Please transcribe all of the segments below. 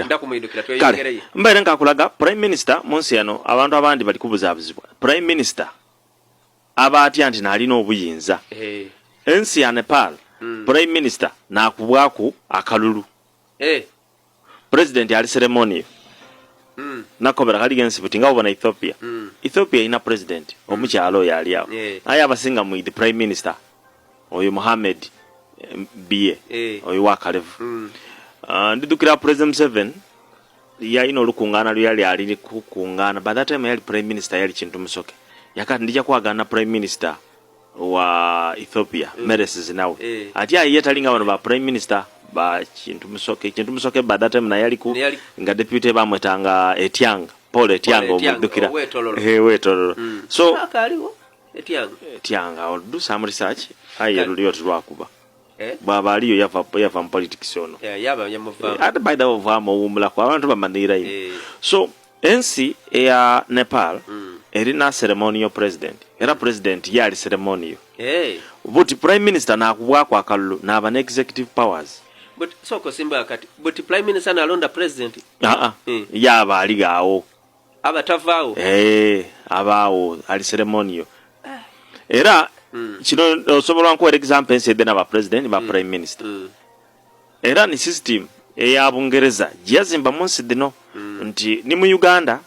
ndakumwidukira tweyogereye mbaire nkakulaga prime minister munsi yano abantu abandi bali kubuzabuzibwa prime minister abatya nti nalina obuyinza ensi ya Nepal prime minister nakubwaku akalulu president ali ceremony nakobera kali gensi butinga obona Ethiopia ina president omukyalo yali awo aye abasinga mu the prime minister oyo Mohamed Biye oyo wakalevu ndidukira president 7 ya ino lukungana luyali ali kukungana by that time yali prime minister yali Kintu Musoke yakati ndija kwagana prime minister wa Ethiopia Meles Zenawi ati aye talinga bano ba prime minister ba Kintu Musoke by that time na yali ku nga deputy bamwetanga Etianga Paul Etianga omudukira wetololo so akaliwo Etianga will do some research aye luliyo tulwakuba baba aliyo yava mu politics ono yaba yamuva ate by the way umula kwa abantu bamanira so ensi ya Nepal erina ceremonial president era president yali ceremonial but prime minister nakubwako akalulu naba ne executive powers but soko simba kati but prime minister nalonda president yaba aligawo abatavaawo abawo ali ceremonial era kino osobola nkuwa example ensi edena ba president ba prime minister era ni system eya Bungereza gyazimba munsi dino nti ni mu Uganda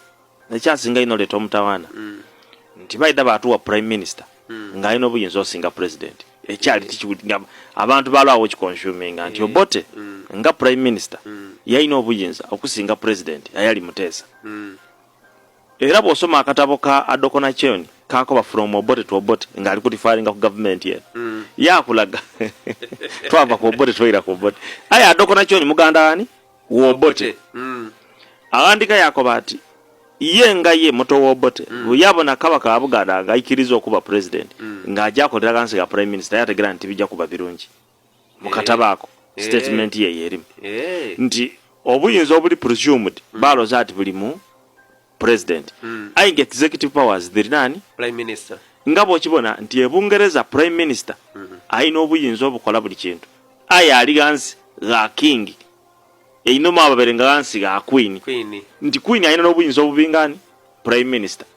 nekyasinga ino leto omutawana nti baida batuwa prime minister nga ino buyinza osinga president ekyali tikiwutinga abantu balwawo kikonsuming nti obote nga prime minister yaina obuyinza okusinga president ayali Mutesa era bw'osoma akatabo ka Adokona Choni kakoba from obote to obote nga ali kutifaringa ku government ye yakulaga twava ku obote toira ku obote aya Adokona Choni muganda ani wo obote awandika yakoba ati yenga ye moto wo obote yabona kabaka abuganda nga ikirizo okuba president nga ajakolera kansi ga prime minister yategera nti bijja kuba birungi mukatabako statement ye yerimu nti obuyinza obuli presumed baloza ati buli mu president ainge executive powers the nani prime minister ngabo kibona nti ebungereza prime minister aina obuyinza obukola buli kintu aya ali gansi ga king eino mababere gansi ga queen nti queen aina obuyinza obubingani prime minister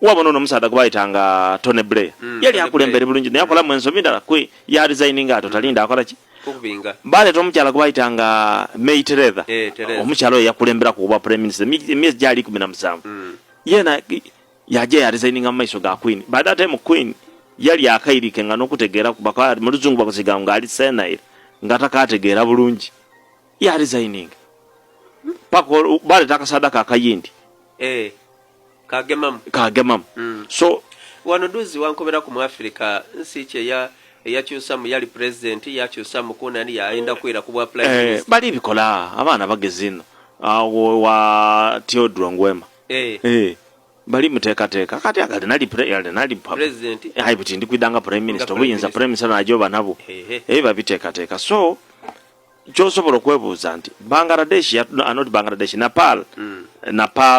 wabona no musada kubayitanga Tony Blair yali akulembere bulungi naye akola mwenso mindala kwe ya resigning ato talinda akola ki kubinga bale tomukyala kubayitanga May Teresa omukyalo yakulembera kuba prime minister myezi jali 17 yena yaje ya resigning amaiso ga queen by that time queen yali akairike nga nokutegera kubaka mu luzungu bakusiga nga ali senaire ngata kategera bulungi ya resigning pako bale takasadaka akayindi kagemamu so wanoduzi wankobera ku Africa nsi kye ya kyusa mu yali president ya kyusa mu kunani yaenda kwira kubwa prime minister bali bikola abana bagezino awo wa Theodore Ngwema bali muteka kati akali nali president haibuti ndikwidanga prime minister buyinza prime minister najoba nabo babiteka so chosobolo kwebuza nti Bangladesh not Bangladesh Nepal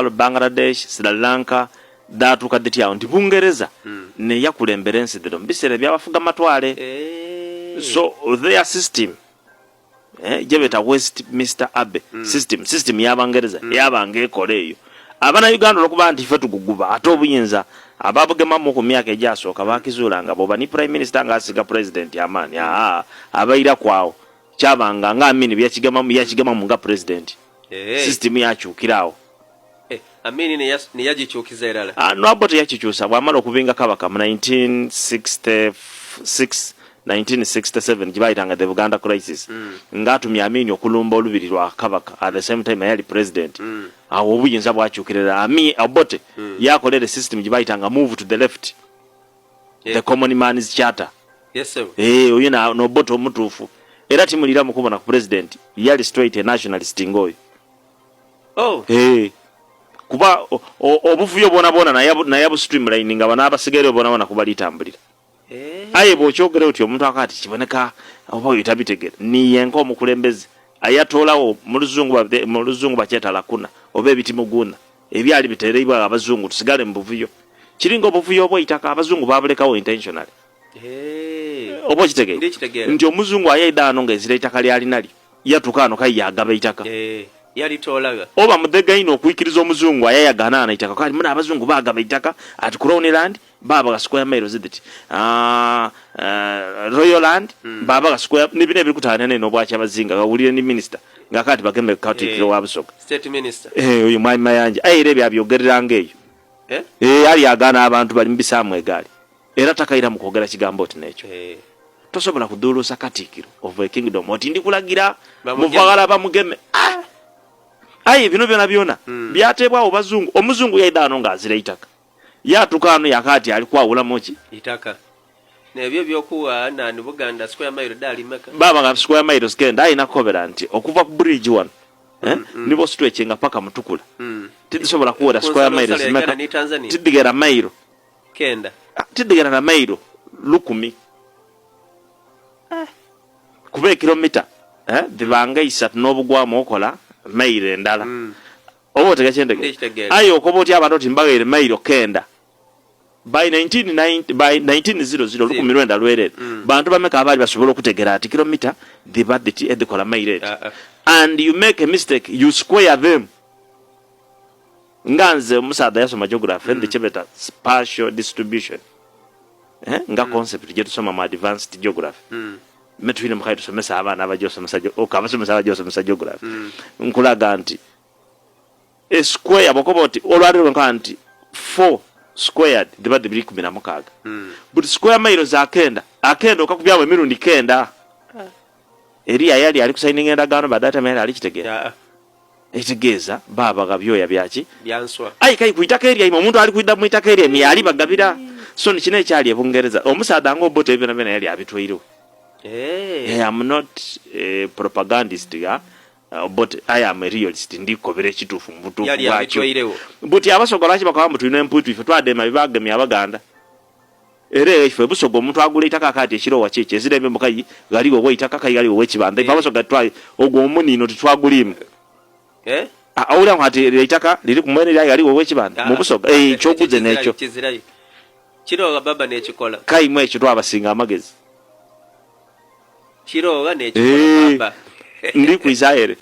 Bangladesh Sri Lanka datu kadeti yao nti Bungereza ne yakulembera ensi dero mbisere byabafuga matwale so their system jebeta Westminster Abbey system y'Abangereza yabange ekoleyo abana Uganda lokuba nti fe tuguguba ate obuyinza ababugema mu ku myaka ejasooka bakizulanga boba ni prime minister nga asiga president yamani abaira kwawo kyabanga nga amini byakigema mu nga president system yakyukirawo amini ne yagikyukiza erala no abote yakikyusa bwamala okubinga kabaka mu 1967 gibayitanga the Buganda crisis ngatumya amini okulumba olubiri lwa kabaka at the same time yali president awo obuyinza bwakyukirira abote yakolera system gibayitanga move to the left the common man's charter oyina no boto omutuufu era timulira mukubona ku president yali straight a nationalist ngoyo kuba obuvuyo bona na yabu streamlining abana abasigere bona kubalitambulira aye bokyogere uti omuntu akati kiboneka oba yitabitegera ni yenko omukulembezi ayatolawo mu luzungu bakyeta lakuna oba ebitimuguna ebyali bitereibwa abazungu tusigale mu buvuyo kiringo obuvuyo obw'itaka abazungu babulekawo intentionally obo kitegere nti omuzungu ayeda ano ng'ezira itaka lyali nali yatukano kai yagaba itaka yali tolaga oba mudegaino okuikiriza omuzungu ayayagana na itaka kali muna abazungu bagaba itaka at Crown Land baba ga square miles ziditi Royal Land baba ga square nibine bikutana ne no bwacha abazinga gawulire ni minister ngakati bagembe county kilo wabusoka state minister uyu mwai mayanje ayire byabyogereranga eyo ali agana abantu bali mbisamu egali era takaira mukogera kigambo oti necho tosobola kudulusa katikiro of a kingdom oti ndikulagira muvagala bamugeme ayi bino byona byatebwa obazungu omuzungu yaidano ngazira itaka yatukano yakati alikuwa ula mochi itaka nebyo byokuwa nani Buganda square mile dali meka baba ga square mile skenda ayina covenant okuva ku bridge one nibo stretching paka mutukula tidisobola kuwa square mile meka tidigera mile kenda tidigera na mile lukumi kuba kilomita dibanga isatu n'obugwamu okola mile ndala obo tegachendege ayo okoboti abantu timbagere mile kenda by 1900 lukumirwenda lwerere bantu bameka abali basobola okutegera ati kilomita dibaditi edikola mile and you make a mistake you square them nganze musada yasoma geography and chebeta spatial distribution nga concept jetu soma ma advanced geography metwine mkhaitu somesa abana abajosomesa okabasomesa abajosomesa geography nkulaga nti a square bokoboti olwaliro nkanti 4 squared dibadde bili 16 but square miles akenda okakubyawe mirundi kenda eri yali ali kusigning endagaano badata mera ali kitegera etegeza baba gabyoya byaki byanswa ai kai kuitaka eri omuntu ali kuidda mu itaka eri mi ali bagabira so ni kine kyali ebungereza omusada ngo bote ebyo nabena yali abitwiro I'm not a propagandist but I am a realist ndikobere kitufu mbutu bwacho but abasogola kibakwa mbutu ino emputu ife twadema bibagame abaganda ere ife busogo omuntu agula itaka kati ekiro wacheche ezirembe mukayi galiwo we itaka kayi galiwo we kibanda ife abasoga twa ogwo omunino titwagulimu awula nkati itaka liri kumwene lya galiwo we kibanda mu busoga kyokuze necho kiro baba nekikola kayi mwe ekyo twabasinga amagezi Chiroga nekikola baba ndi ku Israel